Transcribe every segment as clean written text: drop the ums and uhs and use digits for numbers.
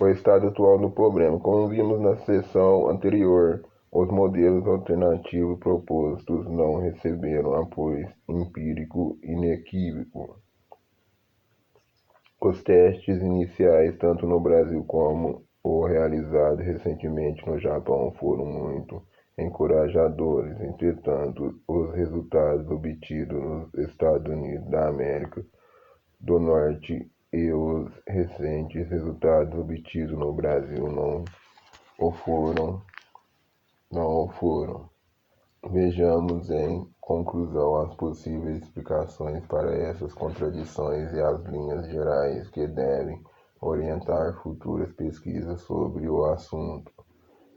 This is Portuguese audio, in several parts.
O estado atual do problema. Como vimos na sessão anterior, os modelos alternativos propostos não receberam apoio empírico inequívoco. Os testes iniciais, tanto no Brasil como o realizado recentemente no Japão, foram muito encorajadores. Entretanto, os resultados obtidos nos Estados Unidos da América do Norte e os recentes resultados obtidos no Brasil não o foram. Vejamos em conclusão as possíveis explicações para essas contradições e as linhas gerais que devem orientar futuras pesquisas sobre o assunto.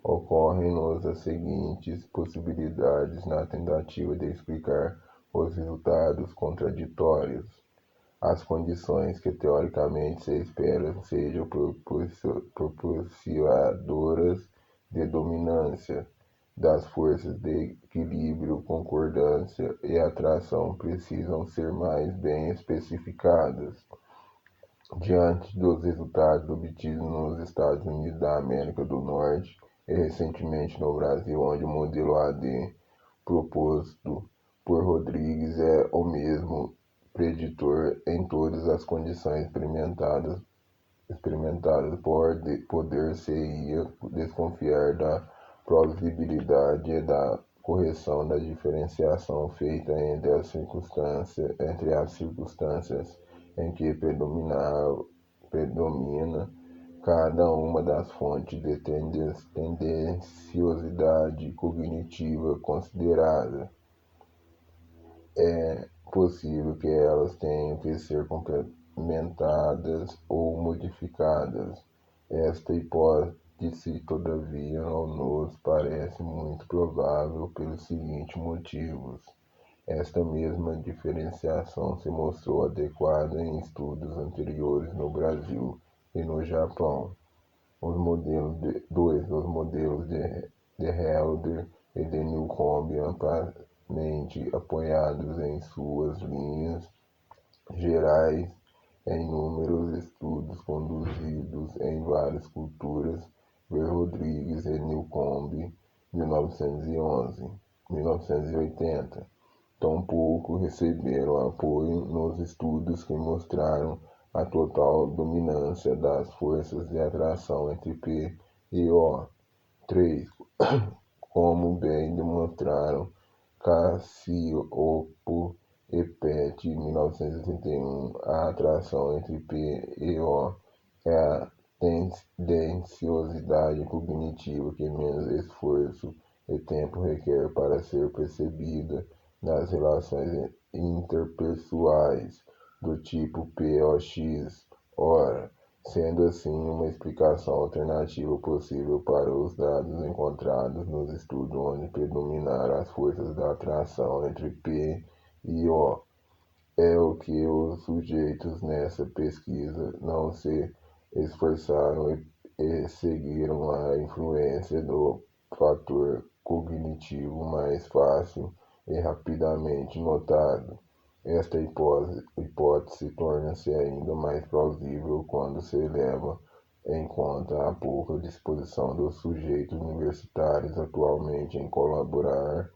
Ocorrem-nos as seguintes possibilidades na tentativa de explicar os resultados contraditórios. As condições que teoricamente se espera sejam propiciadoras de dominância das forças de equilíbrio, concordância e atração precisam ser mais bem especificadas. Diante dos resultados obtidos nos Estados Unidos da América do Norte e recentemente no Brasil, onde o modelo AD proposto por Rodrigues é o mesmo preditor em todas as condições experimentadas, poder-se-ia desconfiar da plausibilidade e da correção da diferenciação feita entre as circunstâncias em que predomina cada uma das fontes de tendenciosidade cognitiva considerada. É possível que elas tenham que ser complementadas ou modificadas. Esta hipótese, todavia, não nos parece muito provável pelos seguintes motivos. Esta mesma diferenciação se mostrou adequada em estudos anteriores no Brasil e no Japão. Os modelos de Helder e de Newcomb, amplamente apoiados em suas linhas gerais em inúmeros estudos conduzidos em várias culturas, ver Rodrigues e Newcomb, 1980. Tampouco receberam apoio nos estudos que mostraram a total dominância das forças de atração entre P e O. 3. Como bem demonstraram Cassiopo e Pett, 1981, a atração entre P e O é a tendenciosidade cognitiva que menos esforço e tempo requer para ser percebida nas relações interpessoais do tipo POX. Ora, sendo assim, uma explicação alternativa possível para os dados encontrados nos estudos onde predominaram as forças da atração entre P e O é o que os sujeitos nessa pesquisa não se esforçaram e seguiram a influência do fator cognitivo mais fácil e rapidamente notado. Esta hipótese torna-se ainda mais plausível quando se leva em conta a pouca disposição dos sujeitos universitários atualmente em colaborar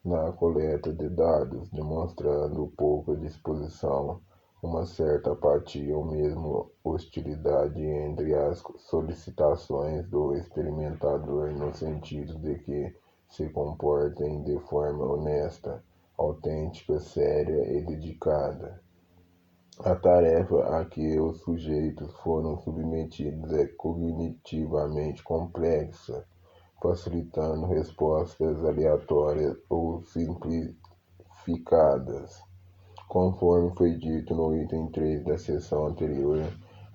na coleta de dados, demonstrando pouca disposição, uma certa apatia ou mesmo hostilidade entre as solicitações do experimentador no sentido de que se comportem de forma honesta, autêntica, séria e dedicada. A tarefa a que os sujeitos foram submetidos é cognitivamente complexa, facilitando respostas aleatórias ou simplificadas. Conforme foi dito no item 3 da seção anterior,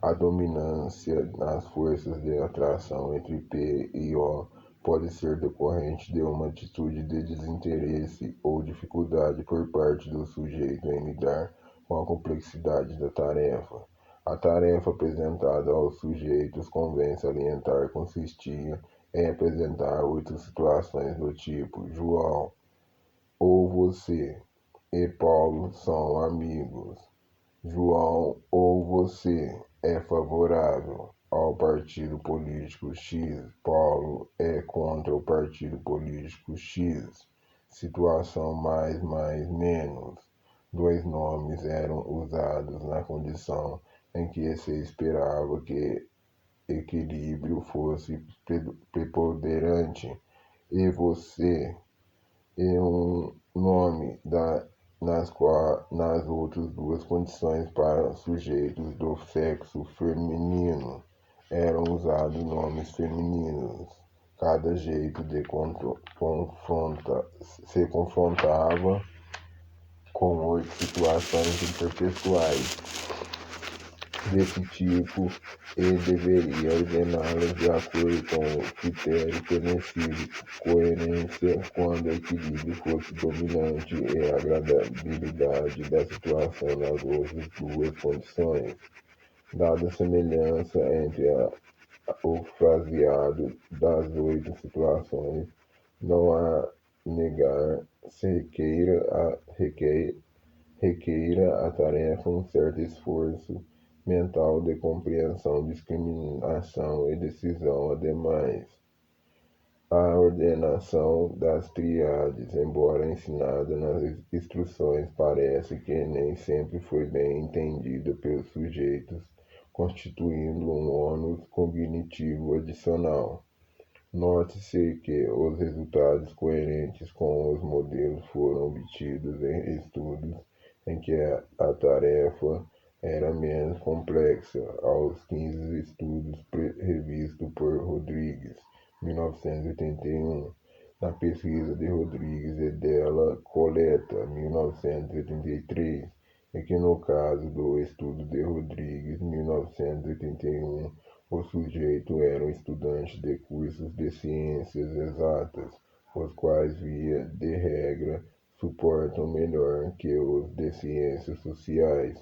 a dominância nas forças de atração entre P e O pode ser decorrente de uma atitude de desinteresse ou dificuldade por parte do sujeito em lidar com a complexidade da tarefa. A tarefa apresentada aos sujeitos, convém salientar, consistia em apresentar 8 situações do tipo: João ou você e Paulo são amigos. João ou você é favorável. ao partido político X. Paulo é contra o partido político X. Situação mais, menos. Dois nomes eram usados na condição em que se esperava que equilíbrio fosse preponderante, e você é um nome nas outras duas condições para sujeitos do sexo feminino eram usados nomes femininos. Cada jeito de se confrontava com 8 situações interpessoais desse tipo e deveria ordená-las de acordo com o critério conhecido coerência, quando o equilíbrio fosse dominante e a agradabilidade da situação nas outras duas condições. Dada a semelhança entre o fraseado das 8 situações, não há negar se requeira a tarefa um certo esforço mental de compreensão, discriminação e decisão. Ademais, a ordenação das tríades, embora ensinada nas instruções, parece que nem sempre foi bem entendida pelos sujeitos, constituindo um ônus cognitivo adicional. Note-se que os resultados coerentes com os modelos foram obtidos em estudos em que a tarefa era menos complexa. Aos 15 estudos revistos por Rodrigues, 1981, na pesquisa de Rodrigues e della Coletta, 1983, e que no caso do estudo de Rodrigues, 1981, o sujeito era um estudante de cursos de ciências exatas, os quais, via de regra, suportam melhor que os de ciências sociais,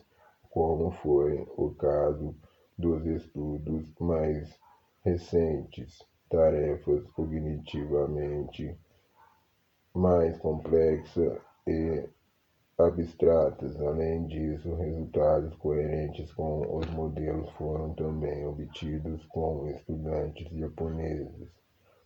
como foi o caso dos estudos mais recentes. Tarefas cognitivamente mais complexas e abstratas. Além disso, resultados coerentes com os modelos foram também obtidos com estudantes japoneses,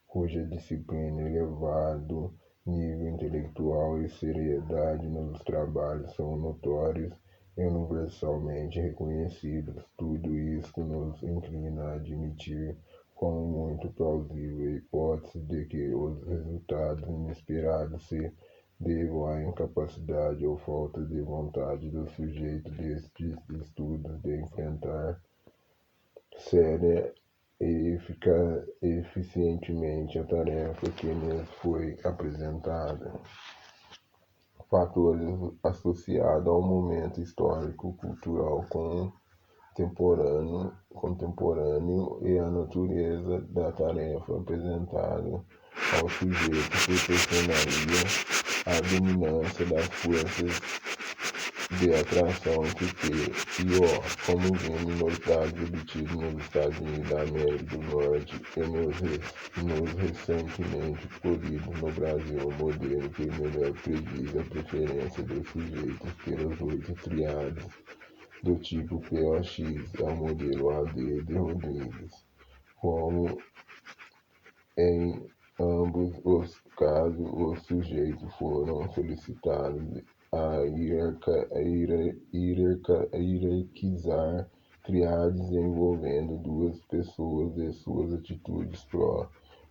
cuja disciplina, elevado nível intelectual e seriedade nos trabalhos são notórios e universalmente reconhecidos. Tudo isso nos inclina a admitir como muito plausível a hipótese de que os resultados inesperados se devam à incapacidade ou falta de vontade do sujeito destes estudos de enfrentar séria e eficientemente a tarefa que lhes foi apresentada. Fatores associados ao momento histórico, cultural contemporâneo e a natureza da tarefa apresentada ao sujeito proporcionaria a dominância das forças de atração entre P e O, como vimos nos dados obtidos nos Estados Unidos da América do Norte e nos recentemente colhidos no Brasil. O modelo que melhor prediz a preferência dos sujeitos pelas 8 triades do tipo POX é o modelo AD de Rodrigues. Como em ambos os casos, os sujeitos foram solicitados a hierarquizar triades envolvendo duas pessoas e suas atitudes pró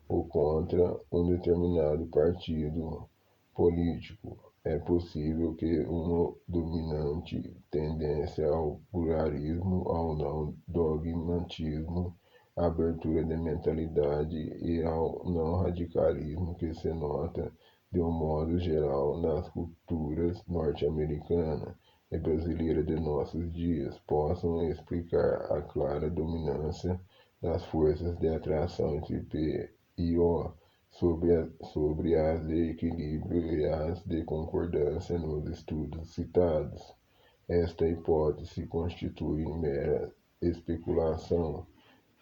ou contra um determinado partido político. É possível que uma dominante tendência ao pluralismo, ao não dogmatismo, à abertura de mentalidade e ao não radicalismo que se nota de um modo geral nas culturas norte-americana e brasileira de nossos dias, possam explicar a clara dominância das forças de atração entre P e O sobre as de equilíbrio e as de concordância nos estudos citados. Esta hipótese constitui mera especulação,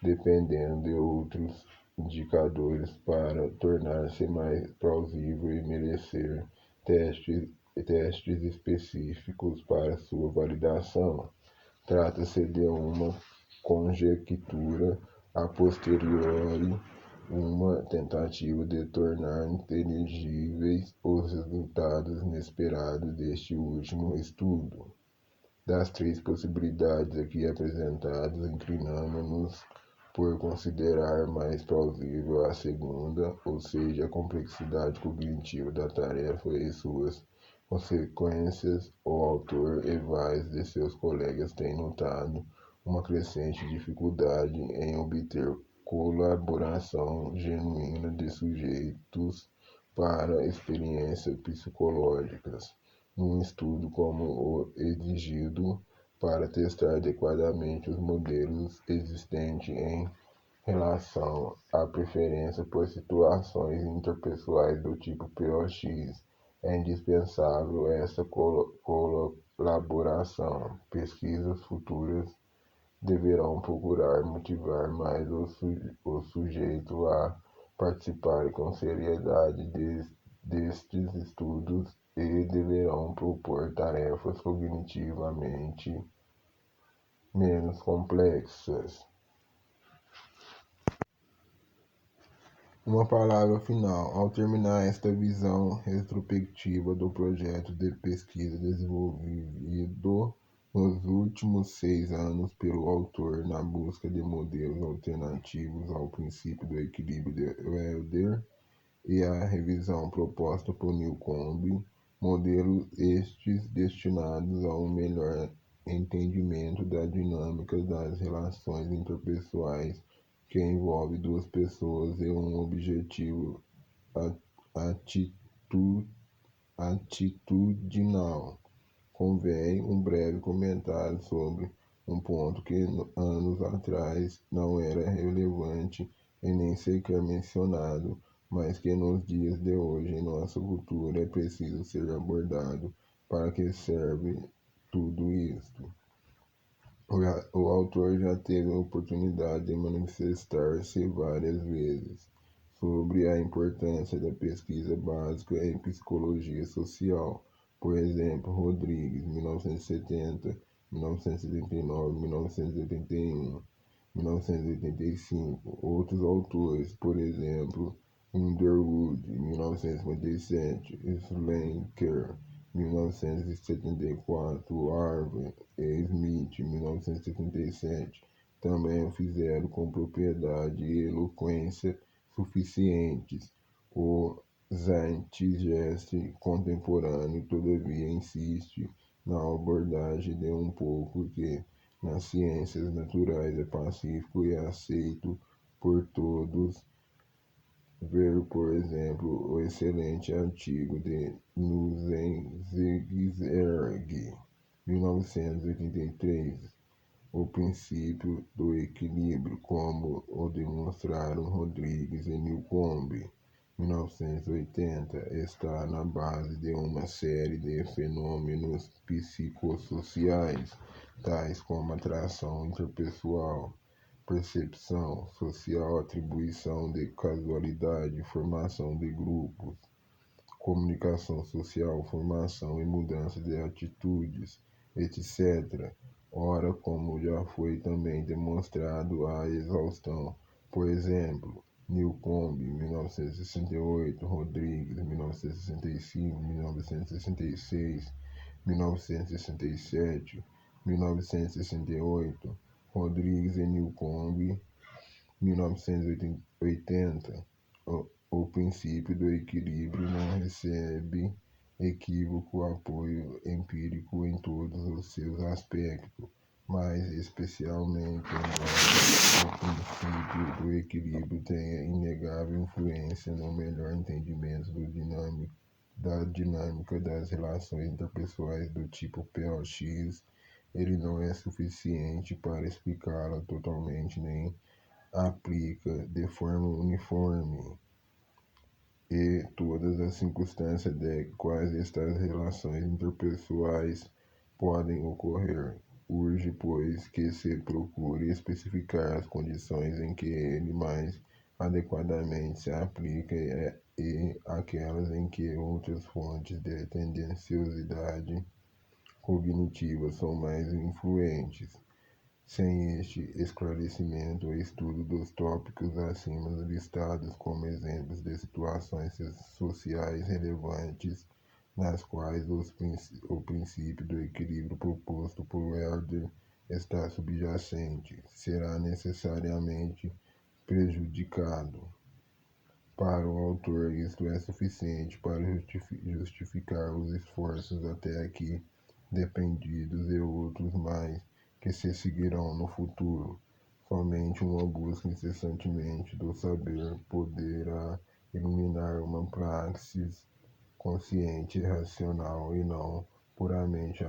dependendo de outros indicadores para tornar-se mais plausível e merecer testes específicos para sua validação. Trata-se de uma conjectura a posteriori uma tentativa de tornar inteligíveis os resultados inesperados deste último estudo. Das três possibilidades aqui apresentadas, inclinamos-nos por considerar mais plausível a segunda, ou seja, a complexidade cognitiva da tarefa e suas consequências. O autor e vários de seus colegas têm notado uma crescente dificuldade em obter colaboração genuína de sujeitos para experiências psicológicas num estudo como o exigido para testar adequadamente os modelos existentes em relação à preferência por situações interpessoais do tipo POX. É indispensável essa colaboração. Pesquisas futuras deverão procurar motivar mais o sujeito a participar com seriedade destes estudos e deverão propor tarefas cognitivamente menos complexas. Uma palavra final. Ao terminar esta visão retrospectiva do projeto de pesquisa desenvolvido nos últimos 6 anos pelo autor na busca de modelos alternativos ao princípio do equilíbrio de Wilder e a revisão proposta por Newcomb, modelos estes destinados a um melhor entendimento da dinâmica das relações interpessoais que envolve duas pessoas e um objetivo atitudinal. Convém um breve comentário sobre um ponto que anos atrás não era relevante e nem sequer mencionado, mas que nos dias de hoje em nossa cultura é preciso ser abordado. Para que serve tudo isto? O autor já teve a oportunidade de manifestar-se várias vezes sobre a importância da pesquisa básica em psicologia social. Por exemplo, Rodrigues, 1970, 1979, 1981, 1985. Outros autores, por exemplo, Underwood, 1957, Schlenker, 1974, Harvey e Smith, 1977, também o fizeram com propriedade e eloquência suficientes. O Zeitgeist contemporâneo, todavia, insiste na abordagem de um pouco que nas ciências naturais é pacífico e aceito por todos. Ver, por exemplo, o excelente artigo de Nussenzeiger, 1983, O Princípio do Equilíbrio, como o demonstraram Rodrigues e Newcomb, 1980, está na base de uma série de fenômenos psicossociais, tais como atração interpessoal, percepção social, atribuição de casualidade, formação de grupos, comunicação social, formação e mudança de atitudes, etc. Ora, como já foi também demonstrado a exaustão, por exemplo, Newcomb, 1968, Rodrigues, 1965, 1966, 1967, 1968, Rodrigues e Newcomb, 1980. O princípio do equilíbrio não recebe equívoco apoio empírico em todos os seus aspectos, mas especialmente embora o princípio do equilíbrio tenha inegável influência no melhor entendimento da dinâmica das relações interpessoais do tipo POX, ele não é suficiente para explicá-la totalmente nem aplica de forma uniforme e todas as circunstâncias de quais estas relações interpessoais podem ocorrer. Urge, pois, que se procure especificar as condições em que ele mais adequadamente se aplica e aquelas em que outras fontes de tendenciosidade cognitiva são mais influentes. Sem este esclarecimento, o estudo dos tópicos acima listados como exemplos de situações sociais relevantes nas quais o princípio do equilíbrio proposto por Herder está subjacente, será necessariamente prejudicado. Para o autor, isto é suficiente para justificar os esforços até aqui dependidos e outros mais que se seguirão no futuro. Somente uma busca incessantemente do saber poderá iluminar uma praxis consciente e racional e não puramente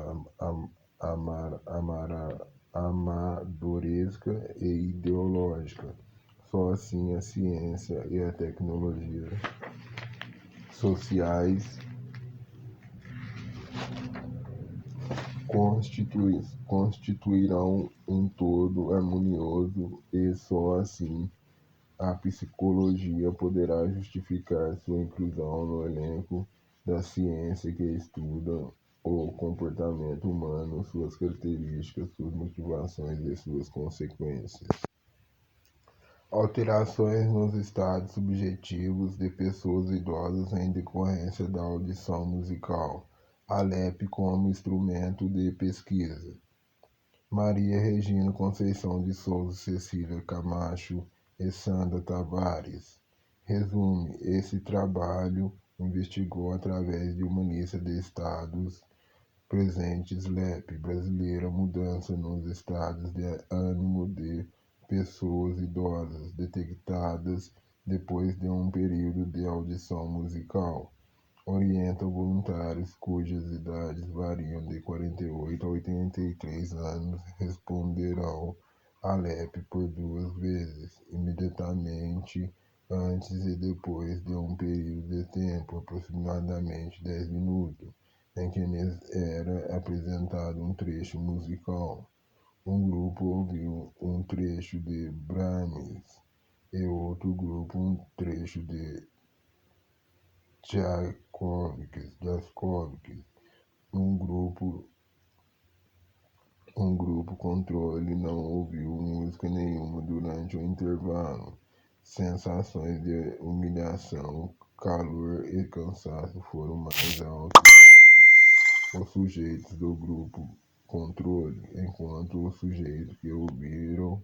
amadoresca e ideológica. Só assim a ciência e a tecnologia sociais constituirão um todo harmonioso e só assim a psicologia poderá justificar sua inclusão no elenco da ciência que estuda o comportamento humano, suas características, suas motivações e suas consequências. Alterações nos estados subjetivos de pessoas idosas em decorrência da audição musical. ALEP como instrumento de pesquisa. Maria Regina Conceição de Souza, Cecília Camacho e Sandra Tavares. Resume, esse trabalho investigou através de uma lista de estados presentes LEP brasileira, mudança nos estados de ânimo de pessoas idosas detectadas depois de um período de audição musical. Orienta voluntários cujas idades variam de 48 a 83 anos responderão à LEP por 2 vezes, imediatamente antes e depois de um período de tempo, aproximadamente 10 minutos, em que lhes era apresentado um trecho musical. Um grupo ouviu um trecho de Brahms e outro grupo um trecho de Tchaikovsky. Um grupo controle não ouviu música nenhuma durante o intervalo. Sensações de humilhação, calor e cansaço foram mais altas entre os sujeitos do grupo controle, enquanto os sujeitos que ouviram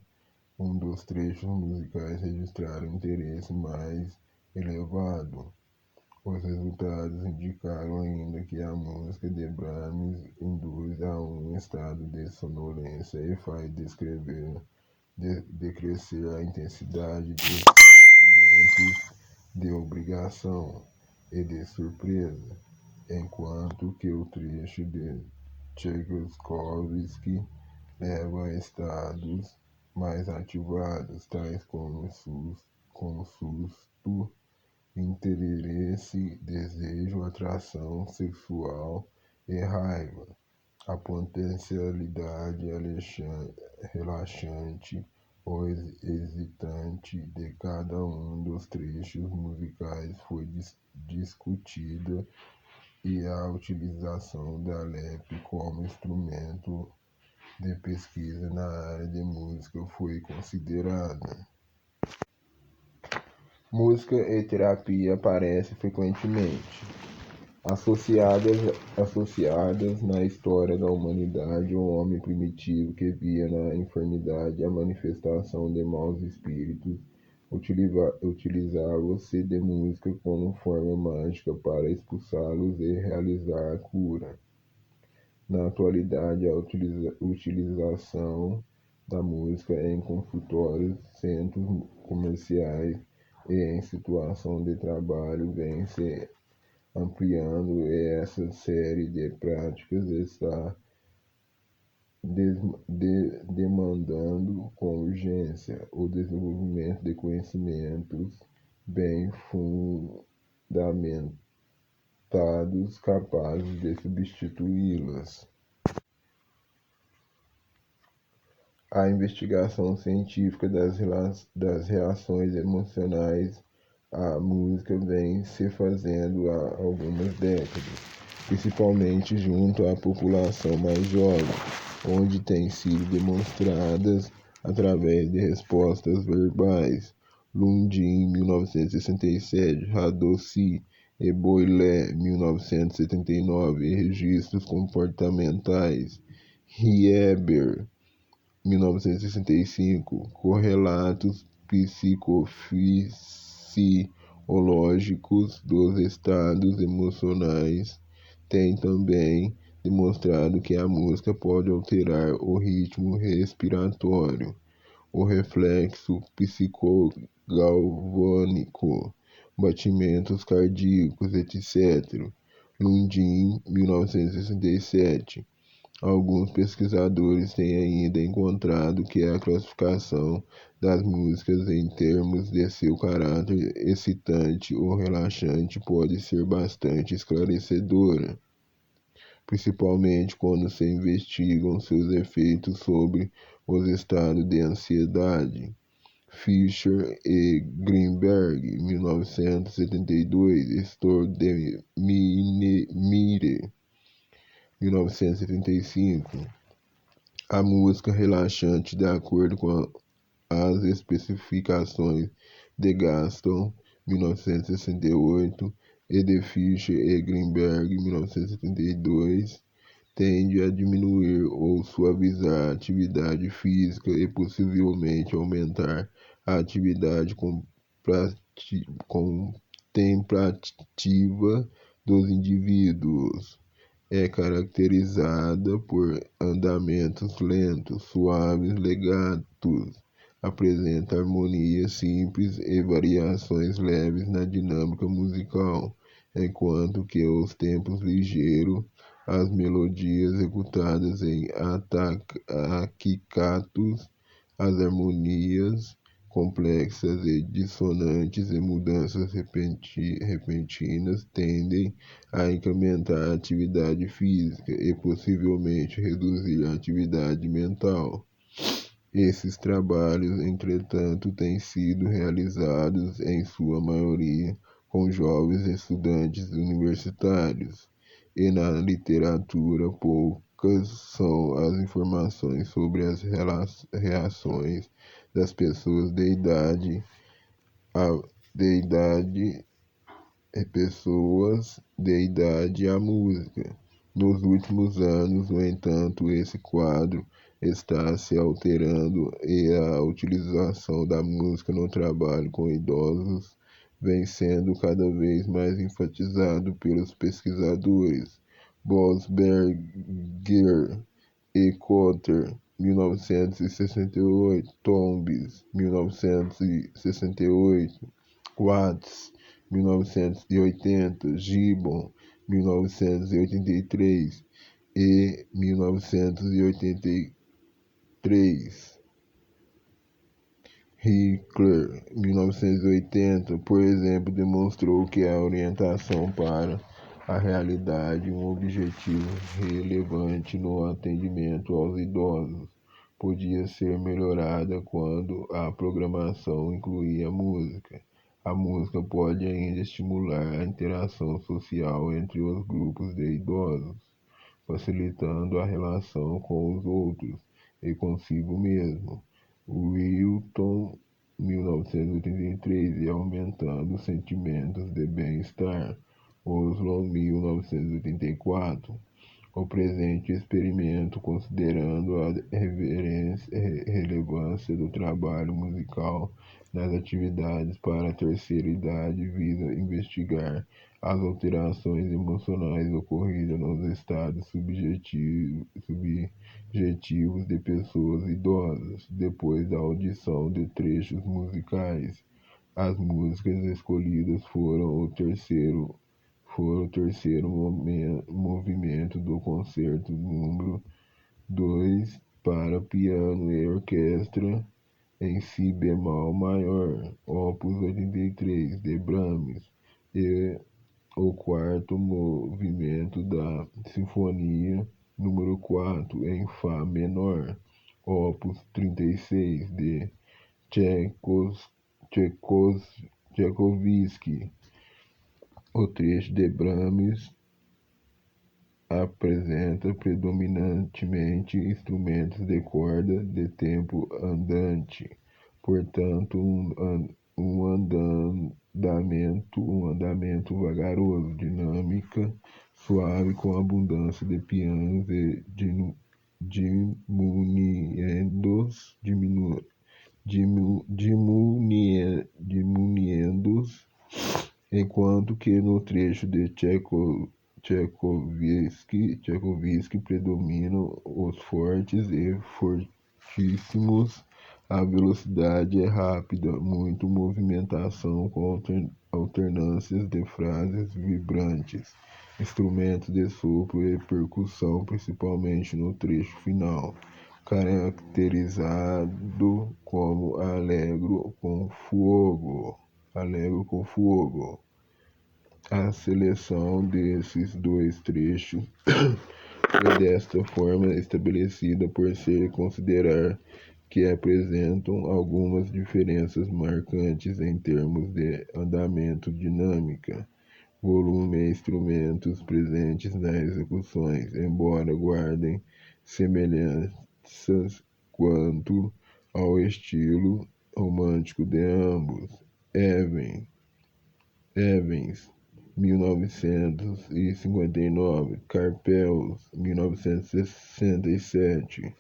um dos trechos musicais registraram interesse mais elevado. Os resultados indicaram ainda que a música de Brahms induz a um estado de sonolência e faz decrescer a intensidade dos sentimentos de obrigação e de surpresa, enquanto que o trecho de Tchaikovsky leva a estados mais ativados, tais como susto, interesse, desejo, atração sexual e raiva. A potencialidade relaxante ou excitante de cada um dos trechos musicais foi discutida e a utilização da LEP como instrumento de pesquisa na área de música foi considerada. Música e terapia aparecem frequentemente associadas na história da humanidade. O homem primitivo que via na enfermidade a manifestação de maus espíritos utilizava-se de música como forma mágica para expulsá-los e realizar a cura. Na atualidade, a utilização da música em consultórios, centros comerciais e em situação de trabalho vem se ampliando, e essa série de práticas está demandando com urgência o desenvolvimento de conhecimentos bem fundamentados capazes de substituí-las. A investigação científica das reações emocionais à música vem se fazendo há algumas décadas, principalmente junto à população mais jovem. onde têm sido demonstradas através de respostas verbais. Lundin, 1967, Radossi e Boyle, 1979, registros comportamentais. Rieber, 1965, correlatos psicofisiológicos dos estados emocionais. Tem também demonstrado que a música pode alterar o ritmo respiratório, o reflexo psicogalvânico, batimentos cardíacos, etc. Lundin, 1967. Alguns pesquisadores têm ainda encontrado que a classificação das músicas em termos de seu caráter excitante ou relaxante pode ser bastante esclarecedora, principalmente quando se investigam seus efeitos sobre os estados de ansiedade. Fischer e Greenberg, 1972, Estor de Mire, 1975. A música relaxante, de acordo com as especificações de Gaston, 1968, e de Fischer e Greenberg, 1972, tende a diminuir ou suavizar a atividade física e possivelmente aumentar a atividade contemplativa dos indivíduos. É caracterizada por andamentos lentos, suaves, legatos, apresenta harmonia simples e variações leves na dinâmica musical, enquanto que os tempos ligeiros, as melodias executadas em aquicatos, as harmonias complexas e dissonantes e mudanças repentinas tendem a incrementar a atividade física e possivelmente reduzir a atividade mental. Esses trabalhos, entretanto, têm sido realizados, em sua maioria, com jovens estudantes universitários, e na literatura poucas são as informações sobre as reações das pessoas de idade à música. Nos últimos anos, no entanto, esse quadro está se alterando e a utilização da música no trabalho com idosos vem sendo cada vez mais enfatizado pelos pesquisadores. Bosberger e Cotter, 1968, Tombs, 1968, Watts, 1980, Gibbon, 1983 e 1983. Hickler, 1980, por exemplo, demonstrou que a orientação para a realidade, um objetivo relevante no atendimento aos idosos, podia ser melhorada quando a programação incluía música. A música pode ainda estimular a interação social entre os grupos de idosos, facilitando a relação com os outros e consigo mesmo. Wilton, 1983, e aumentando sentimentos de bem-estar. Oslo, 1984. O presente experimento, considerando a relevância do trabalho musical nas atividades para a terceira idade, visa investigar as alterações emocionais ocorridas nos estados subjetivos de pessoas idosas, depois da audição de trechos musicais. As músicas escolhidas foram o terceiro movimento do concerto número 2 para piano e orquestra em si bemol maior, opus 83, de Brahms, e o quarto movimento da Sinfonia número 4 em Fá menor, opus 36, de Tchaikovsky. O trecho de Brahms apresenta predominantemente instrumentos de corda de tempo andante, portanto, um andamento vagaroso, dinâmica suave com abundância de pianos e diminuendos, enquanto que no trecho de Tchaikovsky predominam os fortes e fortíssimos. A velocidade é rápida, muito movimentação com alternâncias de frases vibrantes, instrumentos de sopro e percussão, principalmente no trecho final, caracterizado como Allegro com fogo. A seleção desses dois trechos foi desta forma estabelecida por se considerar que apresentam algumas diferenças marcantes em termos de andamento, dinâmica, volume e instrumentos presentes nas execuções, embora guardem semelhanças quanto ao estilo romântico de ambos. Evans, 1959, Carpels, 1967.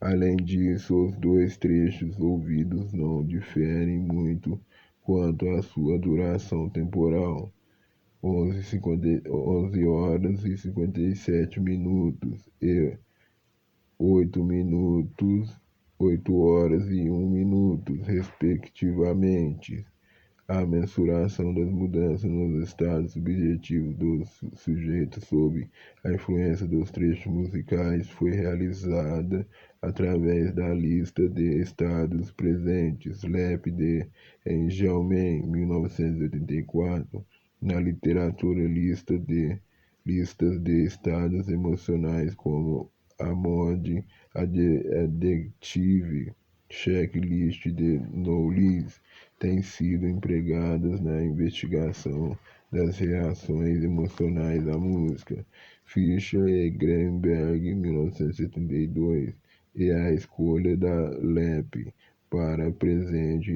Além disso, os dois trechos ouvidos não diferem muito quanto à sua duração temporal, 11 horas e 57 minutos e 8 horas e 1 minuto, respectivamente. A mensuração das mudanças nos estados subjetivos dos sujeitos sob a influência dos trechos musicais foi realizada através da lista de estados presentes, LEP de Engelmann, 1984, na literatura listas de estados emocionais como a MOD Addictive Checklist de Knowles têm sido empregadas na investigação das reações emocionais à música. Fischer e Greenberg, 1972, e a escolha da LEP para o presente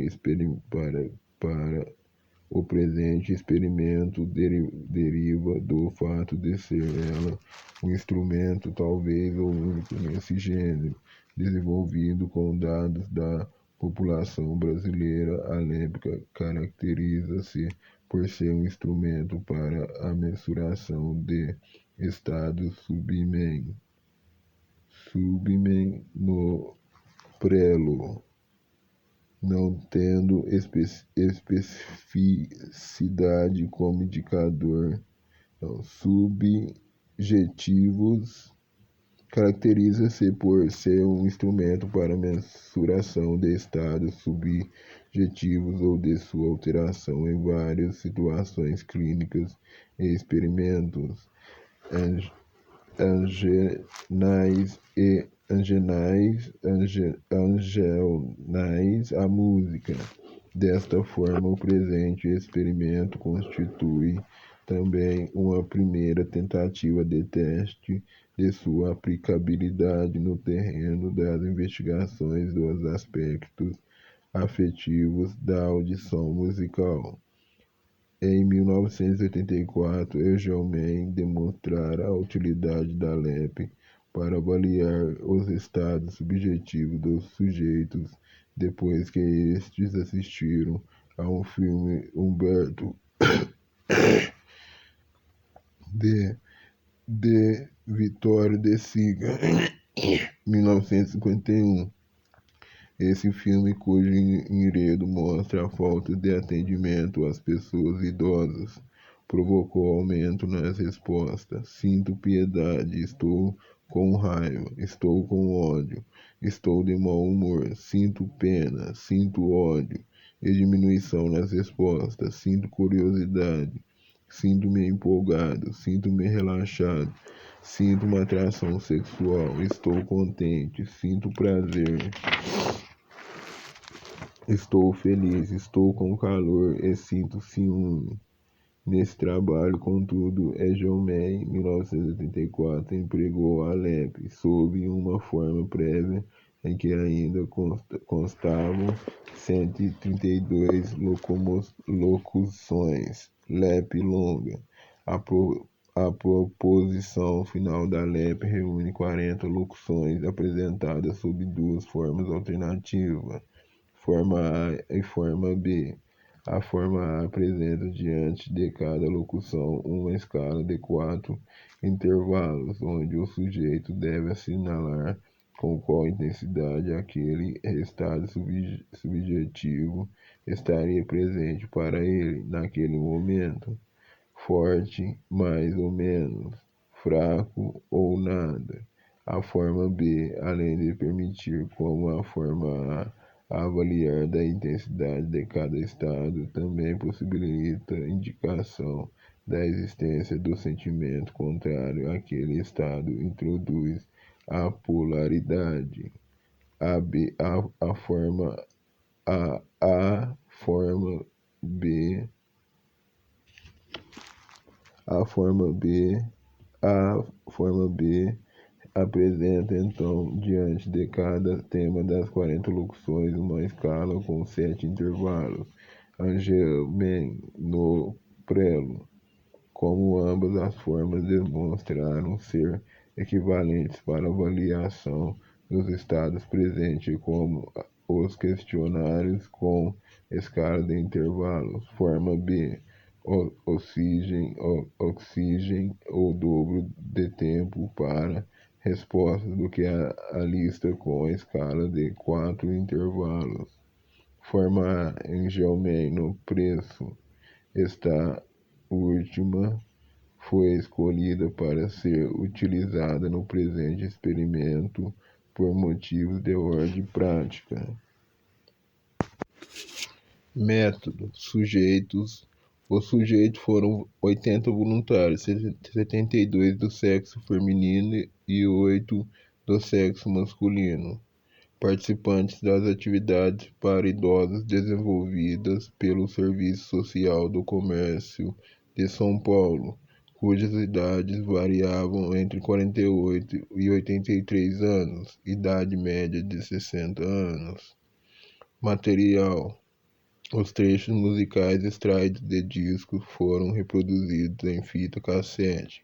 experimento deriva do fato de ser ela um instrumento, talvez o único nesse gênero, desenvolvido com dados da população brasileira. A LEP caracteriza-se por ser um instrumento para a mensuração de estados submen no prelo, não tendo especificidade como indicador. Subjetivos, caracteriza-se por ser um instrumento para mensuração de estados subjetivos ou de sua alteração em várias situações clínicas e experimentos angenais. A música. Desta forma, o presente experimento constitui também uma primeira tentativa de teste de sua aplicabilidade no terreno das investigações dos aspectos afetivos da audição musical. Em 1984, Engelmann demonstrara a utilidade da LEP para avaliar os estados subjetivos dos sujeitos depois que estes assistiram a um filme Humberto de Vittorio De Sica, 1951. Esse filme, cujo enredo mostra a falta de atendimento às pessoas idosas, provocou aumento nas respostas. Sinto piedade, estou com raiva, estou com ódio, estou de mau humor, sinto pena, sinto ódio, e diminuição nas respostas. Sinto curiosidade, sinto-me empolgado, sinto-me relaxado, sinto uma atração sexual, estou contente, sinto prazer, estou feliz, estou com calor e sinto ciúme. Nesse trabalho, contudo, Egeu-Men, 1984, empregou a LEP sob uma forma prévia em que ainda constavam 132 locuções LEP longa. A proposição final da LEP reúne 40 locuções apresentadas sob duas formas alternativas, forma A e forma B. A forma A apresenta diante de cada locução uma escala de 4 intervalos, onde o sujeito deve assinalar com qual intensidade aquele estado subjetivo estaria presente para ele naquele momento: forte, mais ou menos, fraco ou nada. A forma B, além de permitir, como a forma A, avaliar da intensidade de cada estado, também possibilita a indicação da existência do sentimento contrário àquele estado, introduz a polaridade. A forma B A forma B apresenta então, diante de cada tema das 40 locuções, uma escala com 7 intervalos. Egeu-Men no prelo. Como ambas as formas demonstraram ser equivalentes para avaliação dos estados presentes, como os questionários com escala de intervalos. Forma B, oxigênio o dobro de tempo para respostas do que a lista com a escala de 4 intervalos. Forma A, Egeu-Men no preço. Esta última foi escolhida para ser utilizada no presente experimento por motivos de ordem prática. Método: sujeitos. Os sujeitos foram 80 voluntários, 72 do sexo feminino e 8 do sexo masculino, participantes das atividades para idosos desenvolvidas pelo Serviço Social do Comércio de São Paulo, cujas idades variavam entre 48 e 83 anos, idade média de 60 anos. Material: os trechos musicais extraídos de discos foram reproduzidos em fita cassete,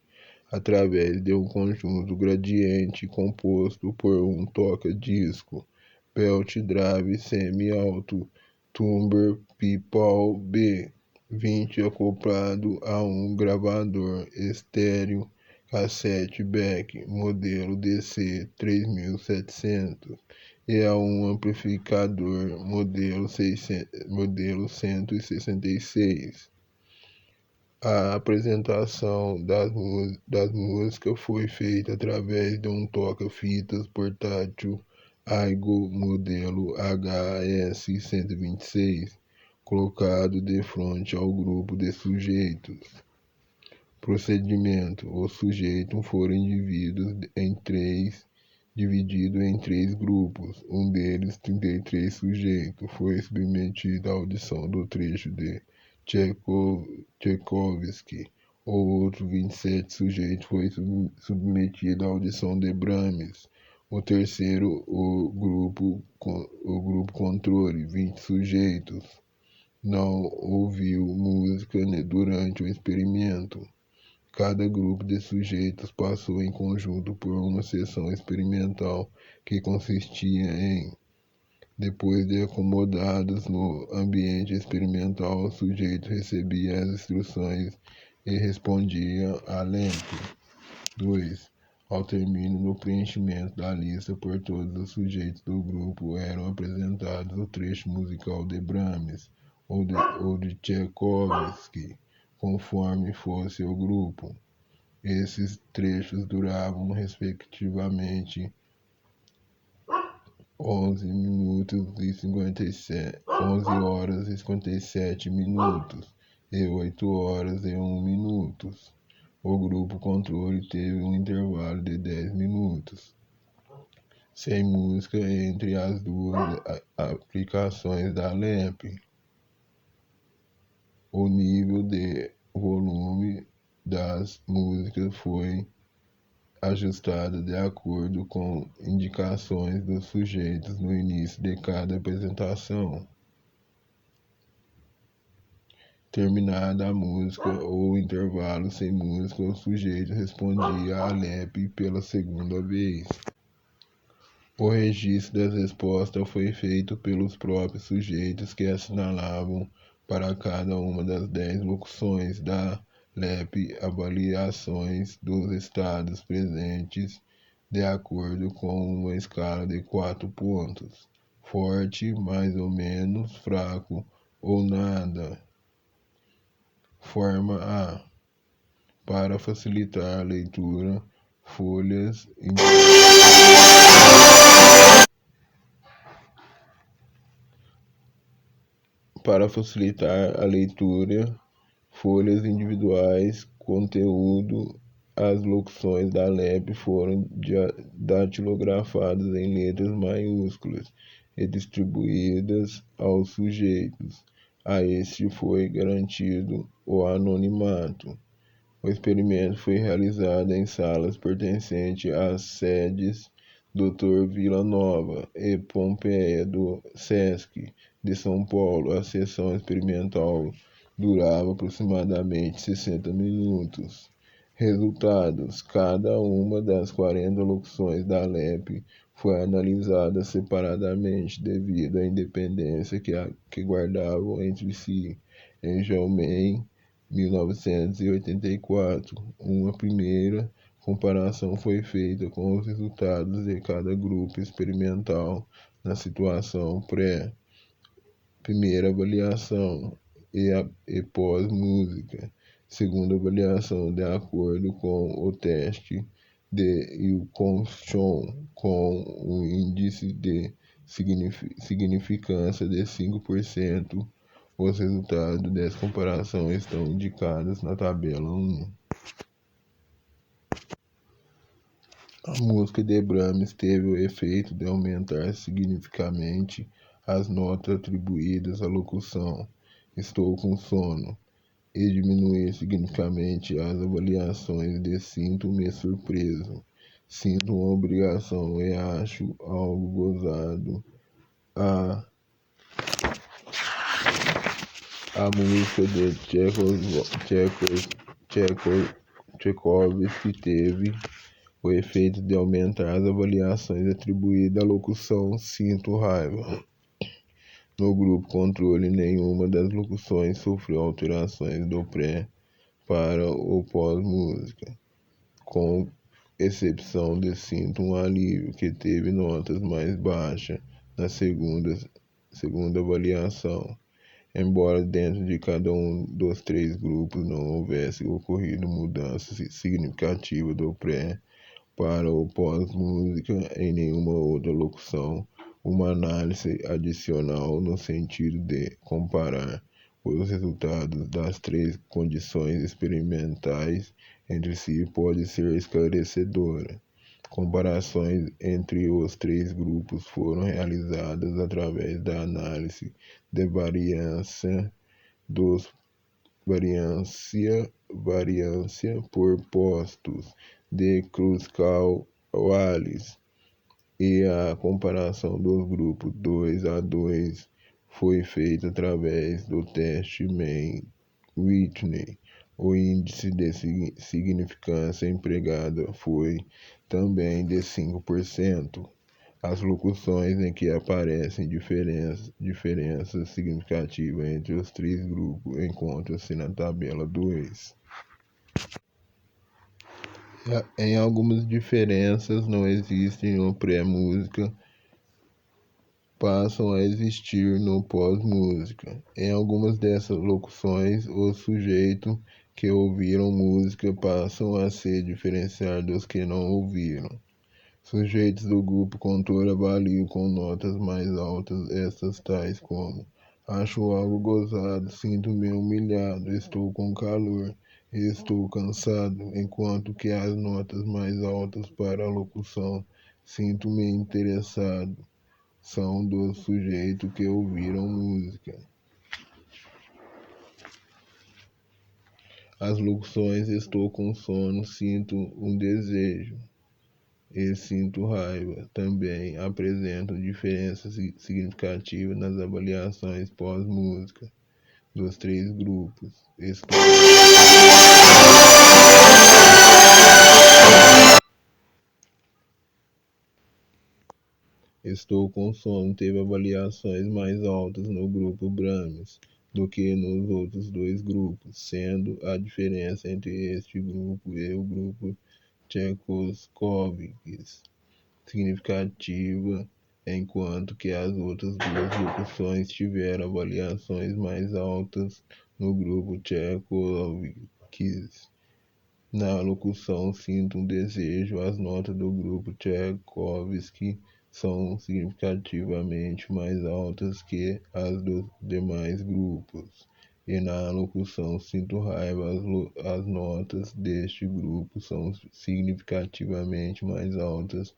através de um conjunto gradiente composto por um toca-disco, belt drive semi-alto, Tumblr People B20 acoplado a um gravador estéreo cassete Beck modelo DC3700 e a um amplificador modelo 166. A apresentação das músicas foi feita através de um toca-fitas portátil Aigo modelo HS-126, colocado de frente ao grupo de sujeitos. Procedimento: os sujeitos foram divididos em três grupos. Um deles, 33 sujeitos, foi submetido à audição do trecho de Tchaikovsky. O outro, 27 sujeitos, foi submetido à audição de Brahms. O terceiro, o grupo controle, 20 sujeitos, não ouviu música durante o experimento. Cada grupo de sujeitos passou em conjunto por uma sessão experimental que consistia em: depois de acomodados no ambiente experimental, o sujeito recebia as instruções e respondia à lente. 2. Ao término do preenchimento da lista por todos os sujeitos do grupo, eram apresentados o trecho musical de Brahms ou de Tchaikovsky, conforme fosse o grupo. Esses trechos duravam, respectivamente, 11 horas e 57 minutos e 8 horas e 1 minuto. O grupo controle teve um intervalo de 10 minutos, sem música entre as duas aplicações da LEP. O nível de volume das músicas foi ajustado de acordo com indicações dos sujeitos no início de cada apresentação. Terminada a música ou intervalo sem música, o sujeito respondia a LEP pela segunda vez. O registro das respostas foi feito pelos próprios sujeitos que assinalavam para cada uma das 10 locuções da LEP avaliações dos estados presentes de acordo com uma escala de 4 pontos: forte, mais ou menos, fraco ou nada. Forma A. Para facilitar a leitura, folhas individuais, conteúdo. As locuções da LEP foram datilografadas em letras maiúsculas e distribuídas aos sujeitos. A este foi garantido o anonimato. O experimento foi realizado em salas pertencentes às sedes Dr. Vila Nova e Pompeia do SESC de São Paulo. A sessão experimental durava aproximadamente 60 minutos. Resultados: cada uma das 40 locuções da LEP foi analisada separadamente devido à independência que guardavam entre si. Em Jalmain, 1984, uma primeira comparação foi feita com os resultados de cada grupo experimental na situação primeira avaliação e pós-música. Segunda avaliação, de acordo com o teste de Wilcoxon, com um índice de significância de 5%. Os resultados dessa comparação estão indicados na tabela 1. A música de Brahms teve o efeito de aumentar significativamente as notas atribuídas à locução "estou com sono" e diminuir significativamente as avaliações de "sinto-me surpreso", "sinto uma obrigação" e "acho algo gozado". A música de Tchaikovsky teve o efeito de aumentar as avaliações atribuídas à locução "sinto raiva". No grupo controle, nenhuma das locuções sofreu alterações do pré para o pós-música, com exceção de "sinto um alívio", que teve notas mais baixas na segunda avaliação. Embora dentro de cada um dos 3 grupos não houvesse ocorrido mudança significativa do pré para o pós-música em nenhuma outra locução, uma análise adicional no sentido de comparar os resultados das 3 condições experimentais entre si pode ser esclarecedora. Comparações entre os 3 grupos foram realizadas através da análise de variância por postos de Kruskal-Wallis, e a comparação dos grupos 2 a 2 foi feita através do teste Mann-Whitney. O índice de significância empregado foi também de 5%. As locuções em que aparecem diferenças significativas entre os 3 grupos encontram-se na tabela 2. Em algumas diferenças não existem no pré-música, passam a existir no pós-música. Em algumas dessas locuções, os sujeitos que ouviram música passam a se diferenciar dos que não ouviram. Sujeitos do grupo controle avaliam com notas mais altas estas tais como: acho algo gozado, sinto-me humilhado, estou com calor e estou cansado, enquanto que as notas mais altas para a locução sinto-me interessado são dos sujeitos que ouviram música. As locuções estou com sono, sinto um desejo e sinto raiva também apresentam diferenças significativas nas avaliações pós-música dos três grupos. Estou com sono teve avaliações mais altas no grupo Brahms do que nos outros dois grupos, sendo a diferença entre este grupo e o grupo Tchaikovsky significativa, enquanto que as outras duas locuções tiveram avaliações mais altas no grupo Tchaikovsky. Na locução sinto um desejo, as notas do grupo Tchaikovsky são significativamente mais altas que as dos demais grupos. E na locução sinto raiva, as notas deste grupo são significativamente mais altas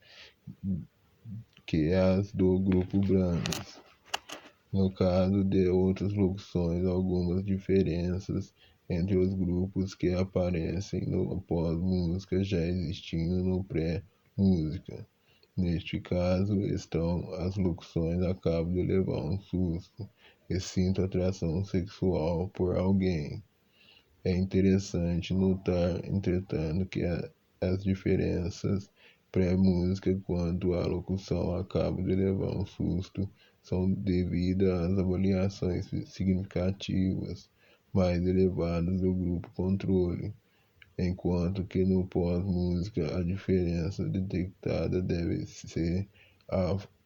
que as do grupo Brahms. No caso de outras locuções, algumas diferenças entre os grupos que aparecem no pós-música já existiam no pré-música. Neste caso, estão as locuções acabo de levar um susto e sinto atração sexual por alguém. É interessante notar, entretanto, que as diferenças pré-música quanto à locução acabo de levar um susto são devidas às avaliações significativas mais elevadas do grupo controle, enquanto que no pós-música a diferença detectada deve ser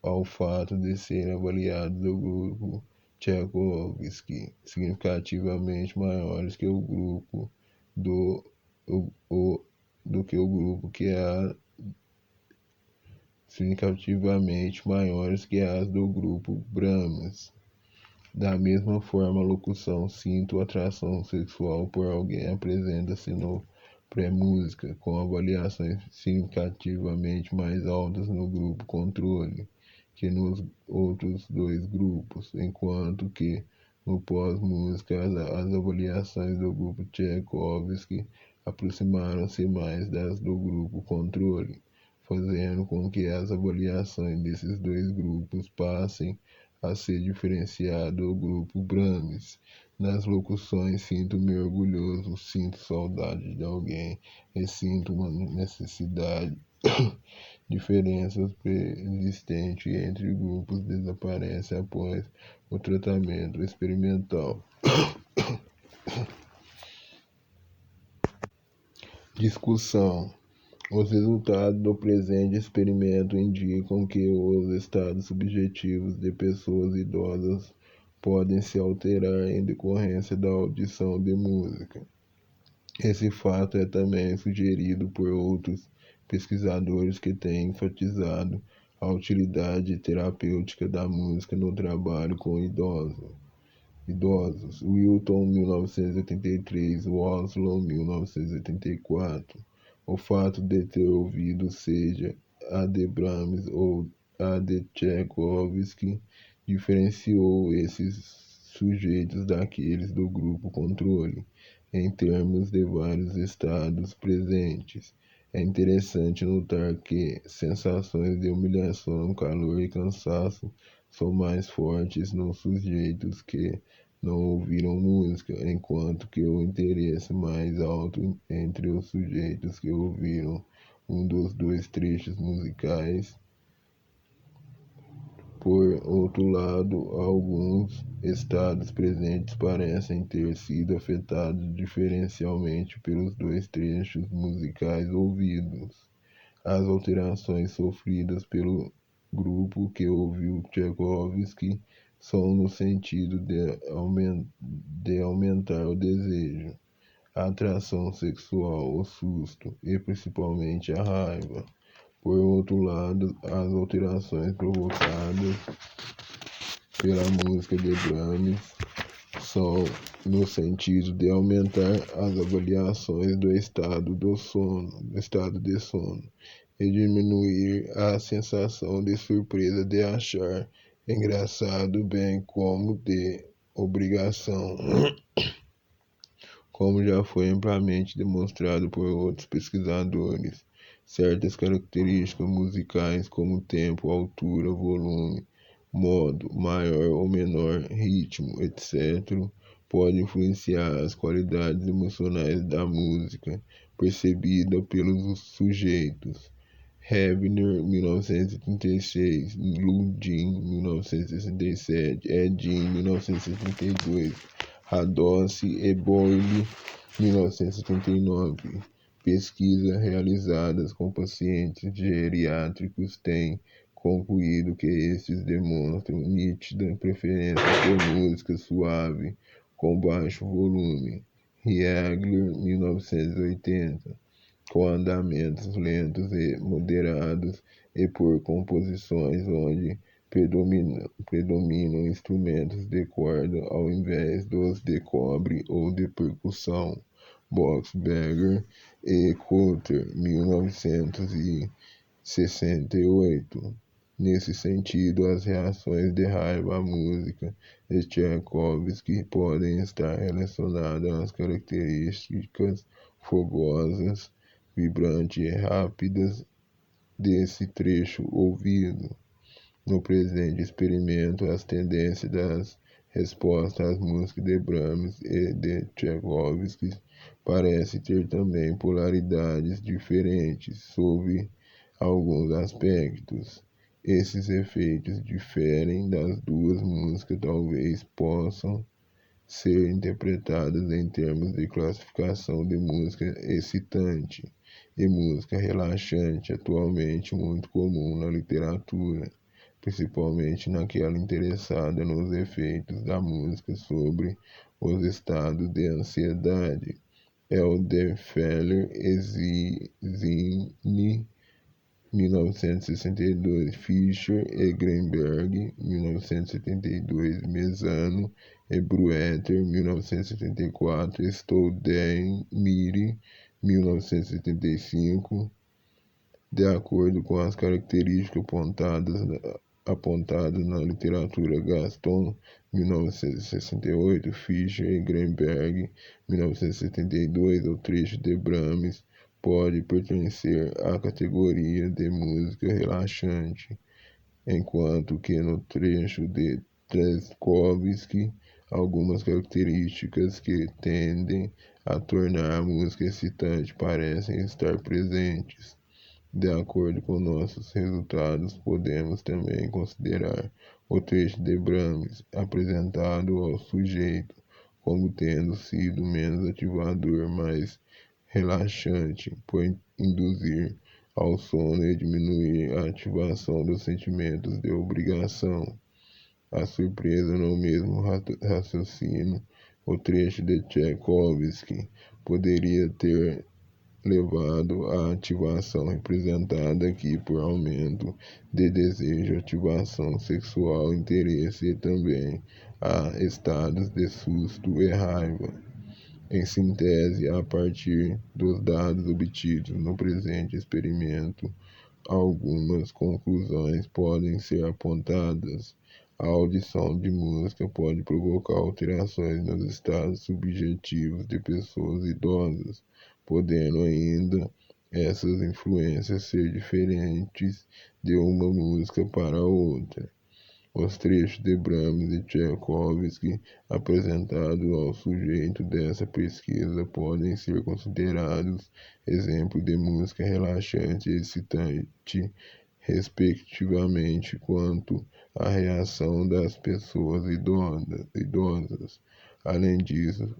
ao fato de ser avaliado do grupo Tchaikovsky significativamente maiores que o grupo do que o grupo que é significativamente maiores que as do grupo Brahms. Da mesma forma, a locução sinto atração sexual por alguém apresenta-se no pré-música, com avaliações significativamente mais altas no grupo controle que nos outros dois grupos, enquanto que no pós-música as avaliações do grupo Tchaikovsky aproximaram-se mais das do grupo controle, fazendo com que as avaliações desses dois grupos passem a ser diferenciado do grupo Brahms. Nas locuções sinto-me orgulhoso, sinto saudade de alguém e sinto uma necessidade. Diferenças persistentes entre grupos desaparecem após o tratamento experimental. Discussão. Os resultados do presente experimento indicam que os estados subjetivos de pessoas idosas podem se alterar em decorrência da audição de música. Esse fato é também sugerido por outros pesquisadores que têm enfatizado a utilidade terapêutica da música no trabalho com idosos. Wilton, 1983, Waslow, 1984. O fato de ter ouvido seja a de Brahms ou a de Tchaikovsky diferenciou esses sujeitos daqueles do grupo controle, em termos de vários estados presentes. É interessante notar que sensações de humilhação, calor e cansaço são mais fortes nos sujeitos que não ouviram música, enquanto que o interesse mais alto entre os sujeitos que ouviram um dos dois trechos musicais. Por outro lado, alguns estados presentes parecem ter sido afetados diferencialmente pelos dois trechos musicais ouvidos. As alterações sofridas pelo grupo que ouviu Tchaikovsky são no sentido de aumentar o desejo, a atração sexual, o susto e principalmente a raiva. Por outro lado, as alterações provocadas pela música de Brahms são no sentido de aumentar as avaliações do estado de sono, e diminuir a sensação de surpresa de achar engraçado, bem como de obrigação. Como já foi amplamente demonstrado por outros pesquisadores, certas características musicais como tempo, altura, volume, modo, maior ou menor, ritmo, etc., podem influenciar as qualidades emocionais da música percebida pelos sujeitos. Hebner, 1936, Ludin, 1967, Edin, 1972, Radossi e Boyle, 1979. Pesquisas realizadas com pacientes geriátricos têm concluído que estes demonstram nítida preferência por música suave com baixo volume. Riegler, 1980, com andamentos lentos e moderados e por composições onde predominam instrumentos de corda ao invés dos de cobre ou de percussão. Boxberger e Coulter, 1968. Nesse sentido, as reações de raiva à música de Tchaikovsky podem estar relacionadas às características fogosas, vibrantes e rápidas desse trecho ouvido. No presente experimento, as tendências das respostas às músicas de Brahms e de Tchaikovsky parecem ter também polaridades diferentes sob alguns aspectos. Esses efeitos diferem das duas músicas talvez possam ser interpretadas em termos de classificação de música excitante e música relaxante, atualmente muito comum na literatura, principalmente naquela interessada nos efeitos da música sobre os estados de ansiedade. Eldefeller e Zinn, 1962, Fischer e Greenberg, 1972, Mezzano e Bruetter, 1974, Stoudemire, 1975, de acordo com as características apontadas na literatura. Gaston, 1968, Fischer e Greenberg, 1972, o trecho de Brahms pode pertencer à categoria de música relaxante, enquanto que no trecho de Tchaikovsky, algumas características que tendem a tornar a música excitante parecem estar presentes. De acordo com nossos resultados, podemos também considerar o trecho de Brahms apresentado ao sujeito como tendo sido menos ativador, mais relaxante, por induzir ao sono e diminuir a ativação dos sentimentos de obrigação. A surpresa no mesmo raciocínio, o trecho de Tchaikovsky poderia ter levado à ativação representada aqui por aumento de desejo, ativação sexual, interesse e também a estados de susto e raiva. Em síntese, a partir dos dados obtidos no presente experimento, algumas conclusões podem ser apontadas. A audição de música pode provocar alterações nos estados subjetivos de pessoas idosas, podendo ainda essas influências ser diferentes de uma música para outra. Os trechos de Brahms e Tchaikovsky apresentados ao sujeito dessa pesquisa podem ser considerados exemplos de música relaxante e excitante, respectivamente, quanto à reação das pessoas idosas. Além disso,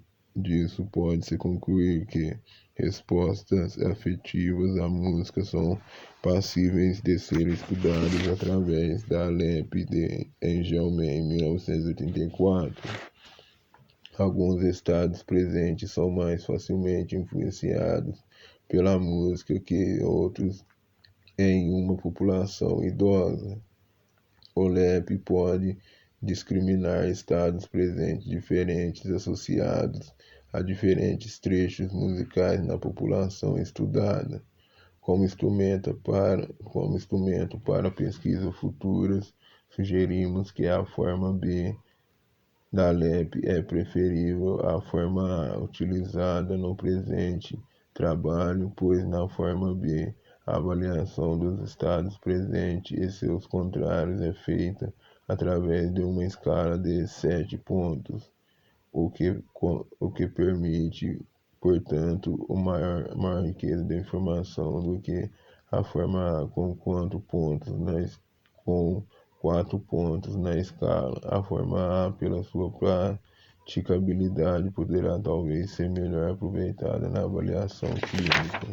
pode-se concluir que respostas afetivas à música são passíveis de serem estudadas através da LEP de Engelmann, 1984. Alguns estados presentes são mais facilmente influenciados pela música que outros em uma população idosa. O LEP pode discriminar estados presentes diferentes associados a diferentes trechos musicais na população estudada. Como instrumento para pesquisas futuras, sugerimos que a forma B da LEP é preferível à forma A, utilizada no presente trabalho, pois na forma B, a avaliação dos estados presentes e seus contrários é feita através de uma escala de 7 pontos, o que permite, portanto, maior riqueza de informação do que a forma A com 4 pontos na escala. A forma A, pela sua praticabilidade, poderá talvez ser melhor aproveitada na avaliação clínica.